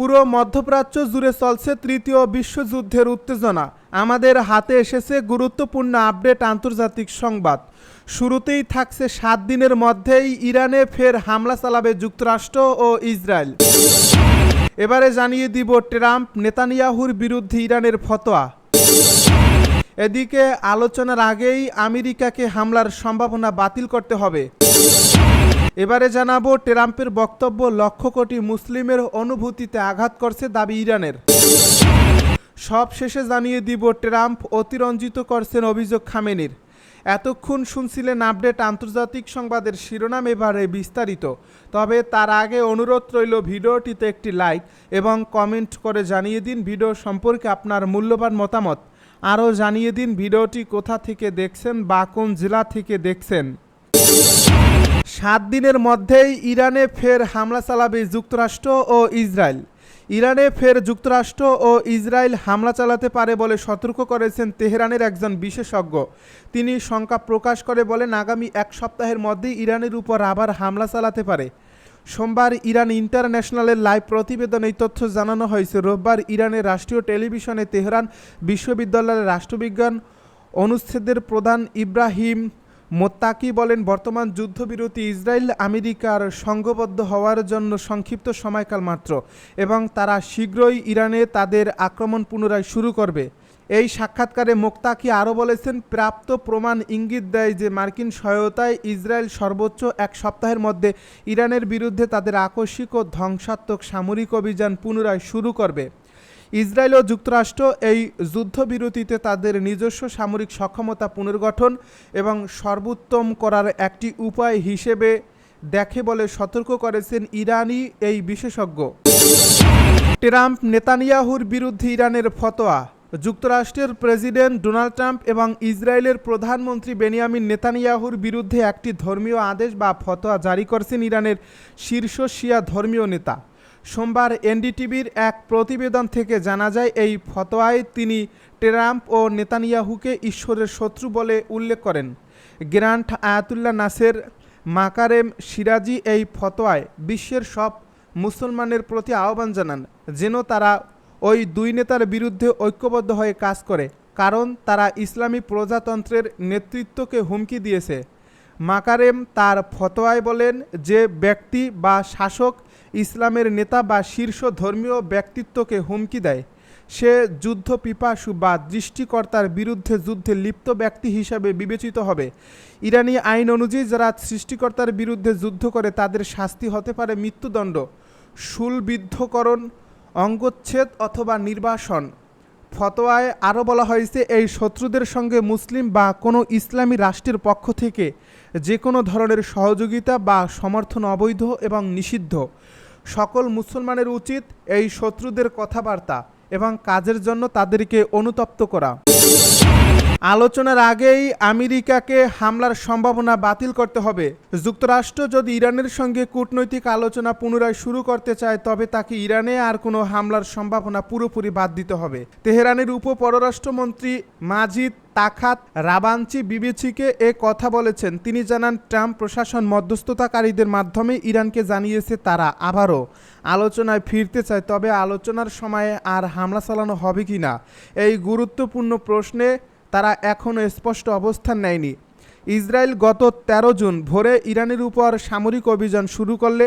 পুরো মধ্যপ্রাচ্য জুড়ে চলছে তৃতীয় বিশ্বযুদ্ধের উত্তেজনা। আমাদের হাতে এসেছে গুরুত্বপূর্ণ আপডেট আন্তর্জাতিক সংবাদ। শুরুতেই থাকছে 7 দিনের মধ্যেই ইরানে ফের হামলা চালাবে যুক্তরাষ্ট্র ও ইসরায়েল। এবারে জানিয়ে দিব ট্রাম্প নেতানিয়াহুর বিরুদ্ধে ইরানের ফতোয়া। এদিকে আলোচনার আগেই আমেরিকাকে হামলার সম্ভাবনা বাতিল করতে হবে। এবারে জানাবো ট্রাম্পের বক্তব্য লক্ষ কোটি মুসলিমের অনুভূতিতে আঘাত করছে দাবি ইরানের। সব শেষে জানিয়ে দিব ট্রাম্প অতিরঞ্জিত করছেন অভিযোগ খামেনির। এতক্ষণ শুনছিলেন আপডেট আন্তর্জাতিক সংবাদের শিরোনাম, এবারে বিস্তারিত। তবে তার আগে অনুরোধ রইল ভিডিওটিতে একটি লাইক এবং কমেন্ট করে জানিয়ে দিন ভিডিও সম্পর্কে আপনার মূল্যবান মতামত। আরও জানিয়ে দিন ভিডিওটি কোথা থেকে দেখছেন বা কোন জেলা থেকে দেখছেন। 7 দিনের মধ্যেই ইরানে ফের হামলা চালাবে যুক্তরাষ্ট্র ও ইসরায়েল। ইরানে ফের যুক্তরাষ্ট্র ও ইসরায়েল হামলা চালাতে পারে বলে সতর্ক করেছেন তেহরানের একজন বিশেষজ্ঞ। তিনি শঙ্কা প্রকাশ করে বলেন, আগামী 1 সপ্তাহের মধ্যেই ইরানের উপর আবার হামলা চালাতে পারে। সোমবার ইরান ইন্টারন্যাশনালের লাইভ প্রতিবেদনে এই তথ্য জানানো হয়েছে। রোববার ইরানের রাষ্ট্রীয় টেলিভিশনে তেহরান বিশ্ববিদ্যালয়ের রাষ্ট্রবিজ্ঞান অনুষদের প্রধান ইব্রাহিম মোত্তাকি বলেন, বর্তমান যুদ্ধবিরতি ইসরায়েল আমেরিকার সংঘবদ্ধ হওয়ার জন্য সংক্ষিপ্ত সময়কাল মাত্র এবং তারা শীঘ্রই ইরানে তাদের আক্রমণ পুনরায় শুরু করবে। এই সাক্ষাৎকারে মোত্তাকি আরও বলেছেন, প্রাপ্ত প্রমাণ ইঙ্গিত দেয় যে মার্কিন সহায়তায় ইসরায়েল সর্বোচ্চ 1 সপ্তাহের মধ্যে ইরানের বিরুদ্ধে তাদের আকস্মিক ও ধ্বংসাত্মক সামরিক অভিযান পুনরায় শুরু করবে। ইসরায়েল ও যুক্তরাষ্ট্র এই যুদ্ধবিরতিতে তাদের নিজস্ব সামরিক সক্ষমতা পুনর্গঠন এবং সর্বোত্তম করার একটি উপায় হিসেবে দেখে বলে সতর্ক করেছেন ইরানি এই বিশেষজ্ঞ। ট্রাম্প নেতানিয়াহুর বিরুদ্ধে ইরানের ফতোয়া। যুক্তরাষ্ট্রের প্রেসিডেন্ট ডোনাল্ড ট্রাম্প এবং ইসরায়েলের প্রধানমন্ত্রী বেনিয়ামিন নেতানিয়াহুর বিরুদ্ধে একটি ধর্মীয় আদেশ বা ফতোয়া জারি করেছেন ইরানের শীর্ষ শিয়া ধর্মীয় নেতা। সোমবার এনডিটিভির এক প্রতিবেদন থেকে জানা যায়, এই ফতোয়ায় তিনি ট্রাম্প ও নেতানিয়াহুকে ঈশ্বরের শত্রু বলে উল্লেখ করেন। গ্র্যান্ড আয়াতুল্লাহ নাসের মাকারেম সিরাজি এই ফতোয়ায় বিশ্বের সব মুসলমানের প্রতি আহ্বান জানান যেন তারা ওই দুই নেতার বিরুদ্ধে ঐক্যবদ্ধ হয়ে কাজ করে, কারণ তারা ইসলামী প্রজাতন্ত্রের নেতৃত্বকে হুমকি দিয়েছে। মাকারেম তার ফতোয়ায় বলেন, যে ব্যক্তি বা শাসক ইসলামের নেতা বা শীর্ষ ধর্মীয় ব্যক্তিত্বকে হুমকি দেয়, সে যুদ্ধ পিপাসু বা দৃষ্টিকর্তার বিরুদ্ধে যুদ্ধে লিপ্ত ব্যক্তি হিসাবে বিবেচিত হবে। ইরানি আইন অনুযায়ী যারা সৃষ্টিকর্তার বিরুদ্ধে যুদ্ধ করে তাদের শাস্তি হতে পারে মৃত্যুদণ্ড, শূলবিদ্ধকরণ, অঙ্গচ্ছেদ অথবা নির্বাসন। ফতোয়ায় আরও বলা হয়েছে, এই শত্রুদের সঙ্গে মুসলিম বা কোনো ইসলামী রাষ্ট্রের পক্ষ থেকে যে কোনো ধরনের সহযোগিতা বা সমর্থন অবৈধ এবং নিষিদ্ধ। সকল মুসলমানের উচিত এই শত্রুদের কথাবার্তা এবং কাজের জন্য তাদেরকে অনুতপ্ত করা। আলোচনার আগেই আমেরিকাকে হামলার সম্ভাবনা বাতিল করতে হবে। যুক্তরাষ্ট্র যদি ইরানের সঙ্গে কূটনৈতিক আলোচনা পুনরায় শুরু করতে চায় তবে তাকে ইরানে আর কোনো হামলার সম্ভাবনা পুরোপুরি বাদ দিতে হবে। তেহরানের উপপররাষ্ট্রমন্ত্রী মাজিদ তাখাত রাবাঞ্চি বিবিসিকে এ কথা বলেছেন। তিনি জানান, ট্রাম্প প্রশাসন মধ্যস্থতাকারীদের মাধ্যমে ইরানকে জানিয়েছে তারা আবারও আলোচনায় ফিরতে চায়, তবে আলোচনার সময়ে আর হামলা চালানো হবে কি না এই গুরুত্বপূর্ণ প্রশ্নে তারা এখনও স্পষ্ট অবস্থান নেয়নি। ইসরায়েল গত 13 জুন ভোরে ইরানের উপর সামরিক অভিযান শুরু করলে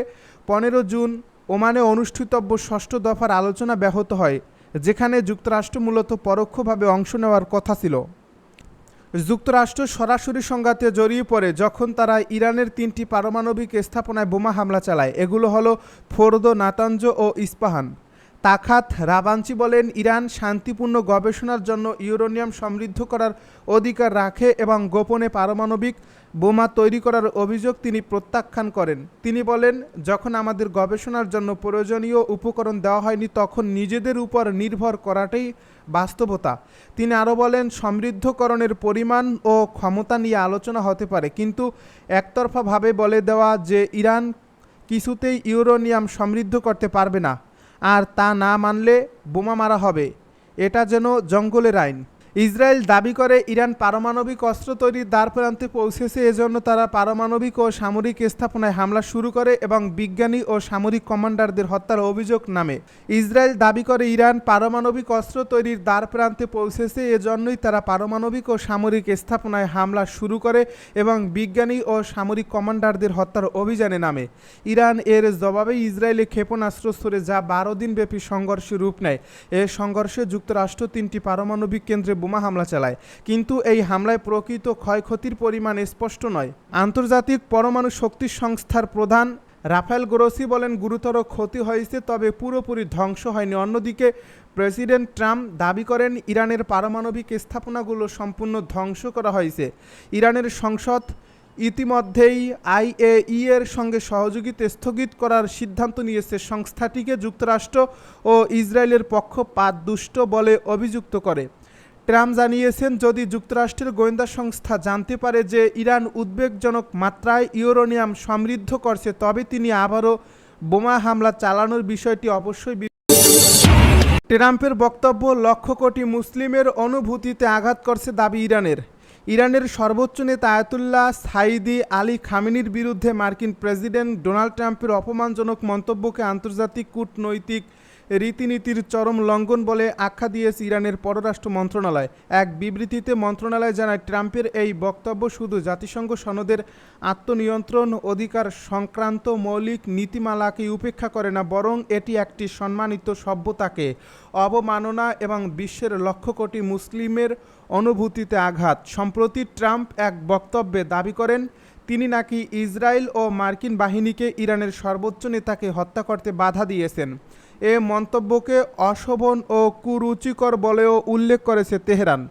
15 জুন ওমানে অনুষ্ঠিতব্য 6ষ্ঠ দফার আলোচনা ব্যাহত হয়, যেখানে যুক্তরাষ্ট্র মূলত পরোক্ষভাবে অংশ নেওয়ার কথা ছিল। যুক্তরাষ্ট্র সরাসরি সংঘাতে জড়িয়ে পড়ে যখন তারা ইরানের 3টি পারমাণবিক স্থাপনায় বোমা হামলা চালায়। এগুলো হলো ফোর্দো, নাতাঞ্জ ও ইস্পাহান। তাখাত রাবাঞ্চি বলেন, ইরান শান্তিপূর্ণ গবেষণার জন্য ইউরেনিয়াম সমৃদ্ধ করার অধিকার রাখে এবং গোপনে পারমাণবিক বোমা তৈরি করার অভিযোগ তিনি প্রত্যাখ্যান করেন। তিনি বলেন, যখন আমাদের গবেষণার জন্য প্রয়োজনীয় উপকরণ দেওয়া হয়নি তখন নিজেদের উপর নির্ভর করাটাই বাস্তবতা। তিনি আরও বলেন, সমৃদ্ধকরণের পরিমাণ ও ক্ষমতা নিয়ে আলোচনা হতে পারে, কিন্তু একতরফাভাবে বলে দেওয়া যে ইরান কিছুতেই ইউরেনিয়াম সমৃদ্ধ করতে পারবে না আর তা না মানলে বোমা মারা হবে, এটা যেন জঙ্গলের আইন। ইসরায়েল দাবি করে ইরান পারমাণবিক অস্ত্র তৈরির দ্বারপ্রান্তে পৌঁছেছে, এজন্য তারা পারমাণবিক ও সামরিক স্থাপনায় হামলা শুরু করে এবং বিজ্ঞানী ও সামরিক কমান্ডারদের হত্যার অভিযোগ নামে। ইসরায়েল দাবি করে ইরান পারমাণবিক অস্ত্র তৈরির দ্বারপ্রান্তে পৌঁছেছে, এজন্যই তারা পারমাণবিক ও সামরিক স্থাপনায় হামলা শুরু করে এবং বিজ্ঞানী ও সামরিক কমান্ডারদের হত্যার অভিযানে নামে। ইরান এর জবাবে ইসরায়েলে ক্ষেপণাস্ত্র ছোড়ে, যা 12 দিনব্যাপী সংঘর্ষে রূপ নেয়। এ সংঘর্ষে যুক্তরাষ্ট্র 3টি পারমাণবিক কেন্দ্রে বোমা হামলা চালায়, কিন্তু এই হামলায় প্রকৃত ক্ষয়ক্ষতির পরিমাণ স্পষ্ট নয়। আন্তর্জাতিক পরমাণু শক্তি সংস্থার প্রধান রাফায়েল গ্রোসি বলেন, গুরুতর ক্ষতি হয়েছে, তবে পুরোপুরি ধ্বংস হয়নি। অন্যদিকে প্রেসিডেন্ট ট্রাম্প দাবি করেন ইরানের পারমাণবিক স্থাপনাগুলো সম্পূর্ণ ধ্বংস করা হয়েছে। ইরানের সংসদ ইতিমধ্যেই আইএই এর সঙ্গে সহযোগিতা স্থগিত করার সিদ্ধান্ত নিয়েছে। সংস্থাটিকে যুক্তরাষ্ট্র ও ইসরায়েলের পক্ষপাতদুষ্ট বলে অভিযুক্ত করে। ট্রাম্প জানিয়েছেন, যদি যুক্তরাষ্ট্রের গোয়েন্দা সংস্থা জানতে পারে যে ইরান উদ্বেগজনক মাত্রায় ইউরেনিয়াম সমৃদ্ধ করছে, তবে তিনি আবারও বোমা হামলা চালানোর বিষয়টি অবশ্যই। ট্রাম্পের বক্তব্য লক্ষ কোটি মুসলিমের অনুভূতিতে আঘাত করছে দাবি ইরানের সর্বোচ্চ নেতা আয়াতুল্লাহ সাইদি আলী খামেনির বিরুদ্ধে মার্কিন প্রেসিডেন্ট ডোনাল্ড ট্রাম্পের অপমানজনক মন্তব্যকে আন্তর্জাতিক কূটনৈতিক রীতিনীতির চরম লঙ্ঘন বলে আখ্যা দিয়েছে ইরানের পররাষ্ট্র মন্ত্রণালয়। এক বিবৃতিতে মন্ত্রণালয় জানায়, ট্রাম্পের এই বক্তব্য শুধু জাতিসংঘ সনদের আত্মনিয়ন্ত্রণ অধিকার সংক্রান্ত মৌলিক নীতিমালাকে উপেক্ষা করে না, বরং এটি একটি সম্মানিত সভ্যতাকে অবমাননা এবং বিশ্বের লক্ষ কোটি মুসলিমের অনুভূতিতে আঘাত। সম্প্রতি ট্রাম্প এক বক্তব্যে দাবি করেন, তিনি নাকি ইসরায়েল ও মার্কিন বাহিনীকে ইরানের সর্বোচ্চ নেতাকে হত্যা করতে বাধা দিয়েছেন। এ মন্তব্যকে অশোভন ও কুরুচিকর বলেও উল্লেখ করেছে তেহরান।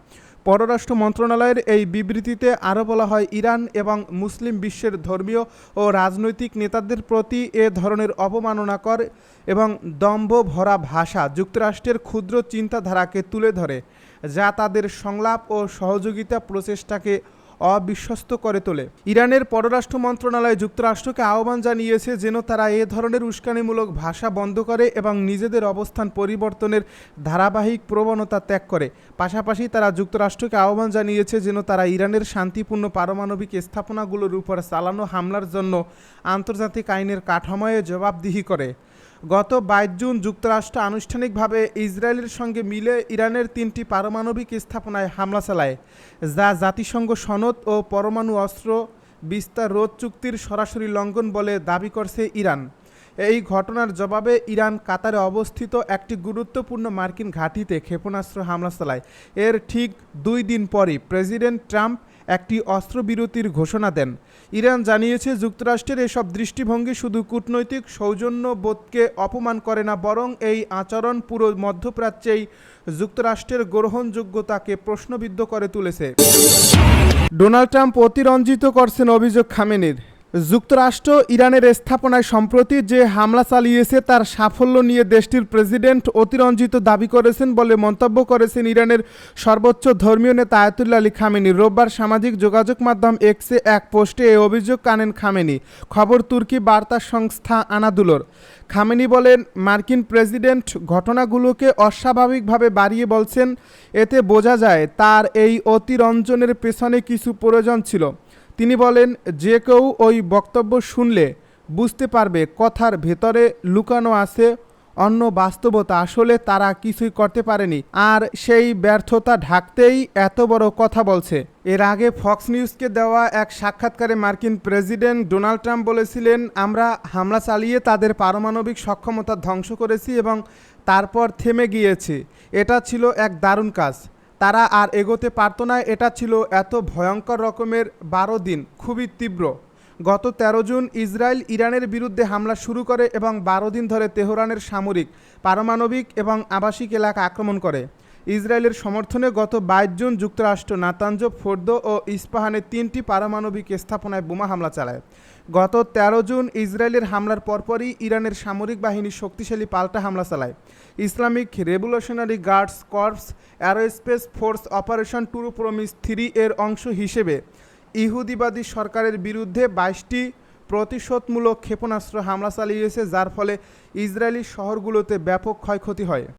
পররাষ্ট্র মন্ত্রণালয়ের এই বিবৃতিতে আরও বলা হয়, ইরান এবং মুসলিম বিশ্বের ধর্মীয় ও রাজনৈতিক নেতাদের প্রতি এ ধরনের অবমাননাকর এবং দম্ভ ভরা ভাষা যুক্তরাষ্ট্রের ক্ষুদ্র চিন্তাধারাকে তুলে ধরে, যা তাদের সংলাপ ও সহযোগিতা প্রচেষ্টাকে অবিশ্বস্ত করে তোলে। ইরানের পররাষ্ট্র মন্ত্রণালয় যুক্তরাষ্ট্রকে আহ্বান জানিয়েছে যেন তারা এ ধরনের উস্কানিমূলক ভাষা বন্ধ করে এবং নিজেদের অবস্থান পরিবর্তনের ধারাবাহিক প্রবণতা ত্যাগ করে। পাশাপাশি তারা যুক্তরাষ্ট্রকে আহ্বান জানিয়েছে যেন তারা ইরানের শান্তিপূর্ণ পারমাণবিক স্থাপনাগুলোর উপর চালানো হামলার জন্য আন্তর্জাতিক আইনের কাঠামোয় জবাবদিহি করে। গত 22 জুন যুক্তরাষ্ট্র আনুষ্ঠানিকভাবে ইসরায়েলের সঙ্গে মিলে ইরানের 3টি পারমাণবিক স্থাপনায় হামলা চালায়, যা জাতিসংঘ সনদ ও পরমাণু অস্ত্র বিস্তার রোধ চুক্তির সরাসরি লঙ্ঘন বলে দাবি করছে ইরান। এই ঘটনার জবাবে ইরান কাতারে অবস্থিত একটি গুরুত্বপূর্ণ মার্কিন ঘাঁটিতে ক্ষেপণাস্ত্র হামলা চালায়। এর ঠিক 2 দিন পরই প্রেসিডেন্ট ট্রাম্প একটি অস্ত্রবিরতির ঘোষণা দেন। ইরান জানিয়েছে, যুক্তরাষ্ট্রের এসব দৃষ্টিভঙ্গি শুধু কূটনৈতিক সৌজন্যবোধকে অপমান করে না, বরং এই আচরণ পুরো মধ্যপ্রাচ্যেই যুক্তরাষ্ট্রের গ্রহণযোগ্যতাকে প্রশ্নবিদ্ধ করে তুলেছে। ডোনাল্ড ট্রাম্প অতিরঞ্জিত করছেন অভিযোগ খামেনির। যুক্তরাষ্ট্র ইরানের স্থাপনায় সম্প্রতি যে হামলা চালিয়েছে তার সাফল্য নিয়ে দেশটির প্রেসিডেন্ট অতিরঞ্জিত দাবি করেছেন বলে মন্তব্য করেছেন ইরানের সর্বোচ্চ ধর্মীয় নেতা আয়াতুল্লাহ আলী খামেনি। রোববার সামাজিক যোগাযোগ মাধ্যম এক্সে এক পোস্টে এই অভিযোগ আনেন খামেনি। খবর তুর্কি বার্তা সংস্থা আনাদুলোর। খামেনি বলেন, মার্কিন প্রেসিডেন্ট ঘটনাগুলোকে অস্বাভাবিকভাবে বাড়িয়ে বলছেন। এতে বোঝা যায় তার এই অতিরঞ্জনের পেছনে কিছু প্রয়োজন ছিল। তিনি বলেন, যে কেউ ওই বক্তব্য শুনলে বুঝতে পারবে কথার ভেতরে লুকানো আছে অন্য বাস্তবতা। আসলে তারা কিছুই করতে পারেনি, আর সেই ব্যর্থতা ঢাকতেই এত বড় কথা বলছে। এর আগে ফক্স নিউজকে দেওয়া এক সাক্ষাৎকারে মার্কিন প্রেসিডেন্ট ডোনাল্ড ট্রাম্প বলেছিলেন, আমরা হামলা চালিয়ে তাদের পারমাণবিক সক্ষমতা ধ্বংস করেছি এবং তারপর থেমে গিয়েছি। এটা ছিল এক দারুণ কাজ। তারা আর এগোতে পারত না। এটা ছিল এত ভয়ঙ্কর রকমের 12 দিন, খুবই তীব্র। গত 13 জুন ইসরায়েল ইরানের বিরুদ্ধে হামলা শুরু করে এবং 12 দিন ধরে তেহরানের সামরিক, পারমাণবিক এবং আবাসিক এলাকা আক্রমণ করে। ইসরায়েলের সমর্থনে গত 22 জুন যুক্তরাষ্ট্র নাতাঞ্জ, ফোর্দো ও ইস্পাহানে 3টি পারমাণবিক স্থাপনায় বোমা হামলা চালায়। গত 13 জুন ইসরায়েলের হামলার পরপরই ইরানের সামরিক বাহিনী শক্তিশালী পাল্টা হামলা চালায়। Islamic revolutionary guards corps aerospace force operation true promise 3 এর অংশ হিসেবে ইহুদিবাদী সরকারের বিরুদ্ধে 22টি প্রতিশোধমূলক ক্ষেপণাস্ত্র হামলা চালিয়েছে, যার ফলে ইসরায়েলি শহরগুলোতে ব্যাপক ক্ষয়ক্ষতি হয়।